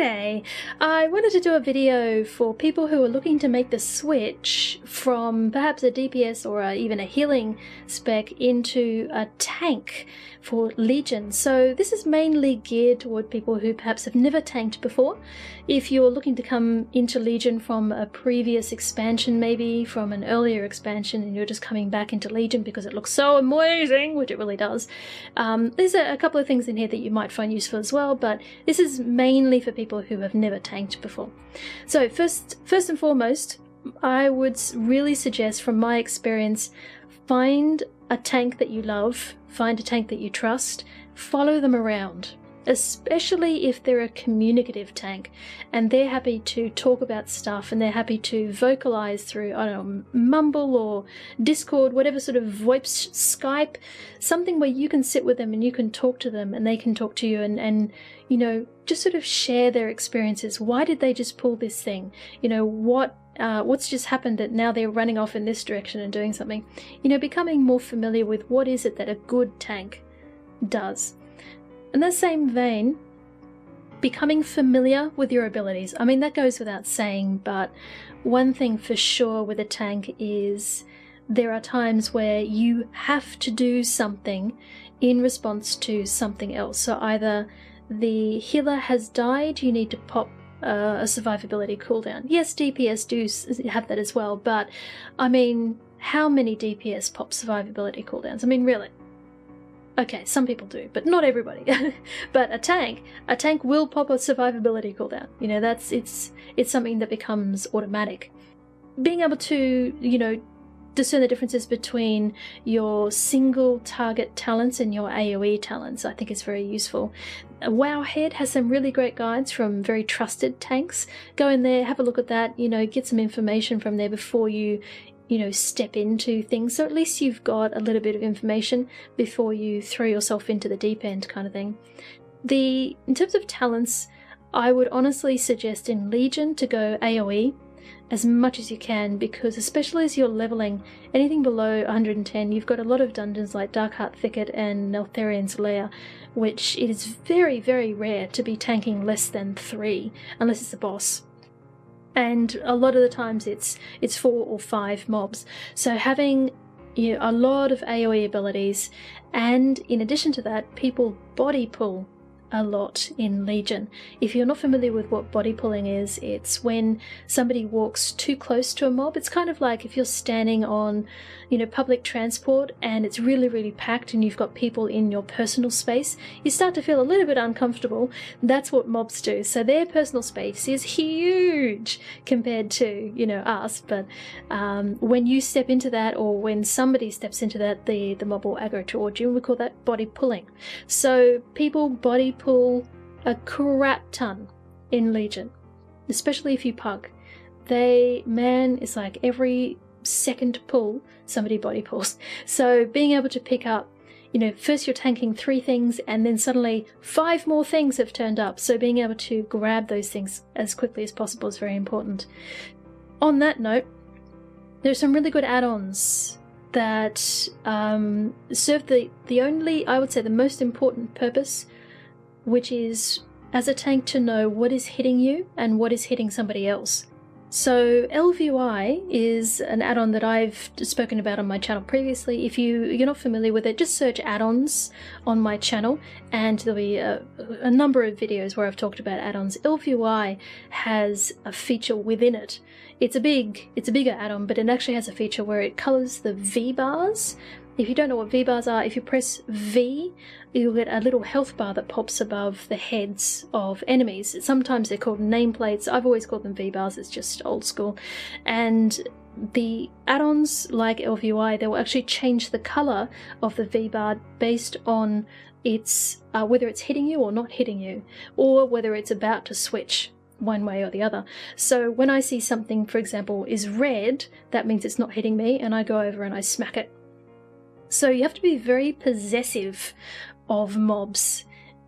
Hey, I wanted to do a video for people who are looking to make the switch from perhaps a DPS or even a healing spec into a tank for Legion. So this is mainly geared toward people who perhaps have never tanked before. If you're looking to come into Legion from a previous expansion, maybe from an earlier expansion, and you're just coming back into Legion because it looks so amazing, which it really does, there's a couple of things in here that you might find useful as well, but this is mainly for people who have never tanked before. So first and foremost, I would really suggest, from my experience, find a tank that you love, find a tank that you trust, follow them around, especially if they're a communicative tank and they're happy to talk about stuff and they're happy to vocalize through, I don't know, Mumble or Discord, whatever sort of voice, Skype, something where you can sit with them and you can talk to them and they can talk to you and you know, just sort of share their experiences. Why did they just pull this thing? You know, what's just happened that now they're running off in this direction and doing something? You know, becoming more familiar with what is it that a good tank does. In the same vein, becoming familiar with your abilities. I mean, that goes without saying, but one thing for sure with a tank is there are times where you have to do something in response to something else. So either the healer has died, you need to pop a survivability cooldown. Yes, DPS do have that as well, but I mean, how many DPS pop survivability cooldowns? I mean, really? Okay, some people do, but not everybody. But a tank will pop a survivability cooldown. You know, it's something that becomes automatic. Being able to, you know, discern the differences between your single target talents and your AoE talents, I think is very useful. Wowhead has some really great guides from very trusted tanks. Go in there, have a look at that, you know, get some information from there before you know, step into things. So at least you've got a little bit of information before you throw yourself into the deep end kind of thing. In terms of talents, I would honestly suggest in Legion to go AoE as much as you can, because especially as you're leveling anything below 110, you've got a lot of dungeons like Darkheart Thicket and Neltharian's Lair, which it is very, very rare to be tanking less than 3, unless it's a boss. And a lot of the times it's 4 or 5 mobs. So having, you know, a lot of AoE abilities, and in addition to that, people body pull a lot in Legion. If you're not familiar with what body pulling is, it's when somebody walks too close to a mob. It's kind of like if you're standing on, you know, public transport and it's really, really packed and you've got people in your personal space, you start to feel a little bit uncomfortable. That's what mobs do. So their personal space is huge compared to, you know, us. But when you step into that, or when somebody steps into that, the mob will aggro towards you, and we call that body pulling. So people body pull a crap ton in Legion, especially if you pug. It's like every second pull somebody body pulls. So being able to pick up, you know, first you're tanking 3 things and then suddenly 5 more things have turned up. So being able to grab those things as quickly as possible is very important. On that note, there's some really good add-ons that serve the only, I would say, the most important purpose, which is, as a tank, to know what is hitting you and what is hitting somebody else. So LVI is an add-on that I've spoken about on my channel previously. If you're not familiar with it, just search add-ons on my channel and there'll be a number of videos where I've talked about add-ons. LVI has a feature within it. It's a bigger add-on, but it actually has a feature where it colors the V-bars. If you don't know what V-bars are, if you press V, you'll get a little health bar that pops above the heads of enemies. Sometimes they're called nameplates. I've always called them V-bars, it's just old school. And the add-ons like LVI, they will actually change the colour of the V-bar based on its whether it's hitting you or not hitting you, or whether it's about to switch one way or the other. So when I see something, for example, is red, that means it's not hitting me, and I go over and I smack it. So you have to be very possessive of mobs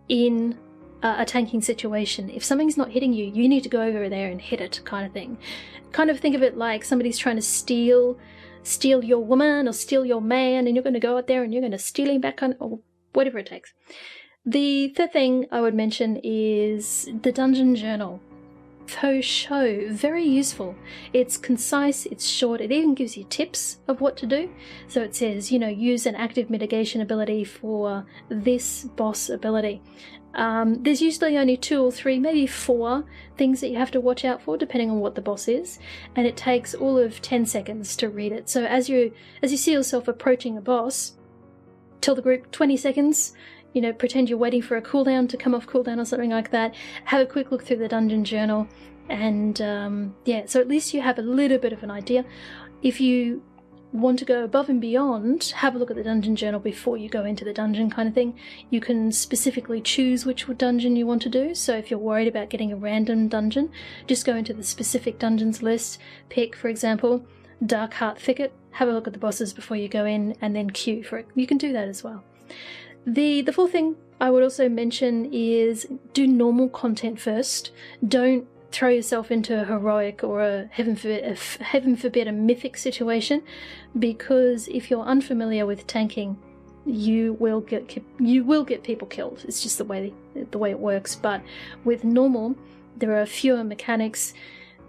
in a tanking situation. If something's not hitting you, you need to go over there and hit it, kind of thing. Kind of think of it like somebody's trying to steal your woman or steal your man, and you're going to go out there and you're going to steal him back on, or whatever it takes. The third thing I would mention is the dungeon journal. Show, very useful. It's concise, it's short, it even gives you tips of what to do. So it says, use an active mitigation ability for this boss ability. There's usually only 2 or 3, maybe 4 things that you have to watch out for depending on what the boss is, and it takes all of 10 seconds to read it. So as you see yourself approaching a boss, tell the group 20 seconds, pretend you're waiting for a cooldown to come off cooldown or something like that. Have a quick look through the dungeon journal, and so at least you have a little bit of an idea. If you want to go above and beyond, have a look at the dungeon journal before you go into the dungeon kind of thing. You can specifically choose which dungeon you want to do. So if you're worried about getting a random dungeon, just go into the specific dungeons list, pick, for example, Dark Heart Thicket, have a look at the bosses before you go in, and then queue for it. You can do that as well. The fourth thing I would also mention is do normal content first. Don't throw yourself into a heroic or a heaven forbid a mythic situation, because if you're unfamiliar with tanking, you will get people killed. It's just the way it works. But with normal, there are fewer mechanics.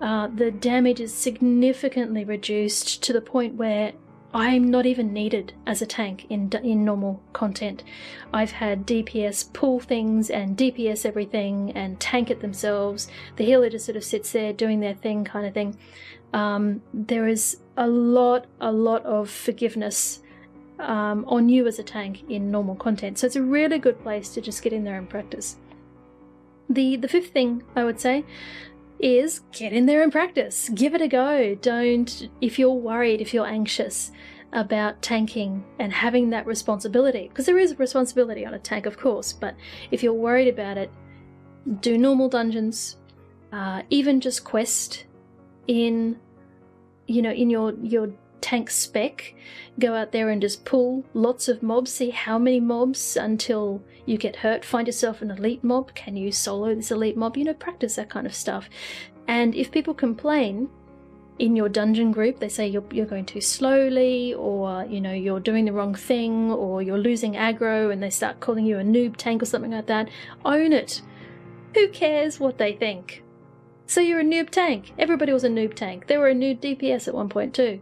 The damage is significantly reduced to the point where I'm not even needed as a tank in normal content. I've had DPS pull things and DPS everything and tank it themselves. The healer just sort of sits there doing their thing kind of thing. There is a lot of forgiveness on you as a tank in normal content. So it's a really good place to just get in there and practice. The fifth thing I would say is get in there and practice. Give it a go. If you're worried, if you're anxious about tanking and having that responsibility, because there is a responsibility on a tank, of course, but if you're worried about it, do normal dungeons, even just quest in your tank spec. Go out there and just pull lots of mobs, see how many mobs until you get hurt. Find yourself an elite mob. Can you solo this elite mob? Practice that kind of stuff. And if people complain in your dungeon group, they say you're going too slowly, or you're doing the wrong thing, or you're losing aggro, and they start calling you a noob tank or something like that, own it. Who cares what they think? So you're a noob tank. Everybody was a noob tank. They were a noob DPS at one point too.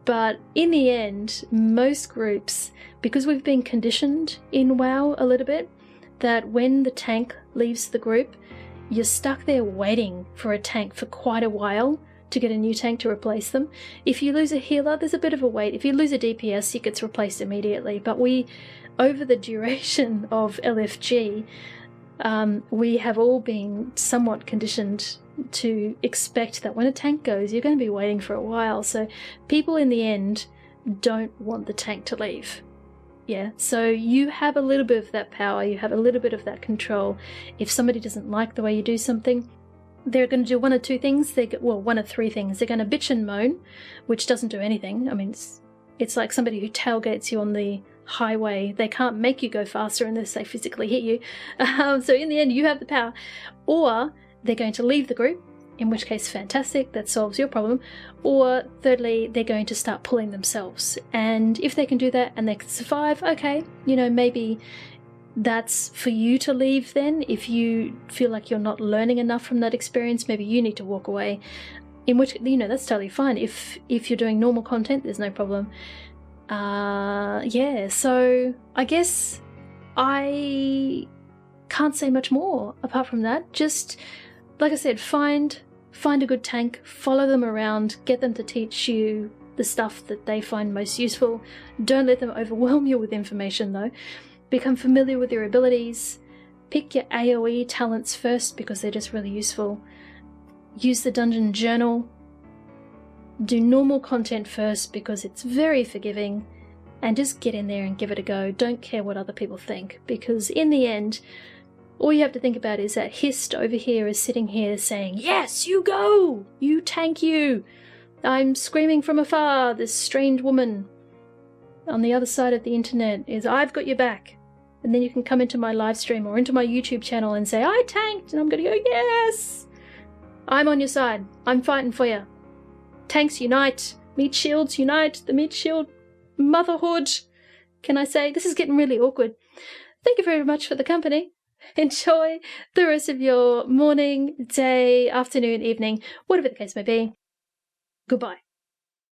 But in the end, most groups, because we've been conditioned in WoW a little bit, that when the tank leaves the group, you're stuck there waiting for a tank for quite a while to get a new tank to replace them. If you lose a healer, there's a bit of a wait. If you lose a DPS, it gets replaced immediately. But over the duration of LFG, we have all been somewhat conditioned to expect that when a tank goes, you're going to be waiting for a while. So people in the end don't want the tank to leave. Yeah, so you have a little bit of that power, you have a little bit of that control. If somebody doesn't like the way you do something, they're going to do one of 2 things. One of 3 things. They're going to bitch and moan, which doesn't do anything. I mean, it's like somebody who tailgates you on the highway. They can't make you go faster unless they physically hit you. So in the end, you have the power. Or they're going to leave the group, in which case, fantastic, that solves your problem. Or thirdly, they're going to start pulling themselves. And if they can do that and they can survive, okay, maybe that's for you to leave then. If you feel like you're not learning enough from that experience, maybe you need to walk away. In which, that's totally fine. If you're doing normal content, there's no problem. So I guess I can't say much more apart from that. Just, like I said, find a good tank, follow them around, get them to teach you the stuff that they find most useful. Don't let them overwhelm you with information though. Become familiar with your abilities. Pick your AoE talents first because they're just really useful. Use the dungeon journal. Do normal content first because it's very forgiving, and just get in there and give it a go. Don't care what other people think, because in the end, all you have to think about is that Hist over here is sitting here saying, yes, you go! You tank you! I'm screaming from afar, this strange woman on the other side of the internet is, I've got your back. And then you can come into my live stream or into my YouTube channel and say, I tanked, and I'm going to go, yes! I'm on your side. I'm fighting for you. Tanks unite. Meat shields unite. The meat shield motherhood. Can I say? This is getting really awkward. thank you very much for the company. Enjoy the rest of your morning, day, afternoon, evening, whatever the case may be. Goodbye.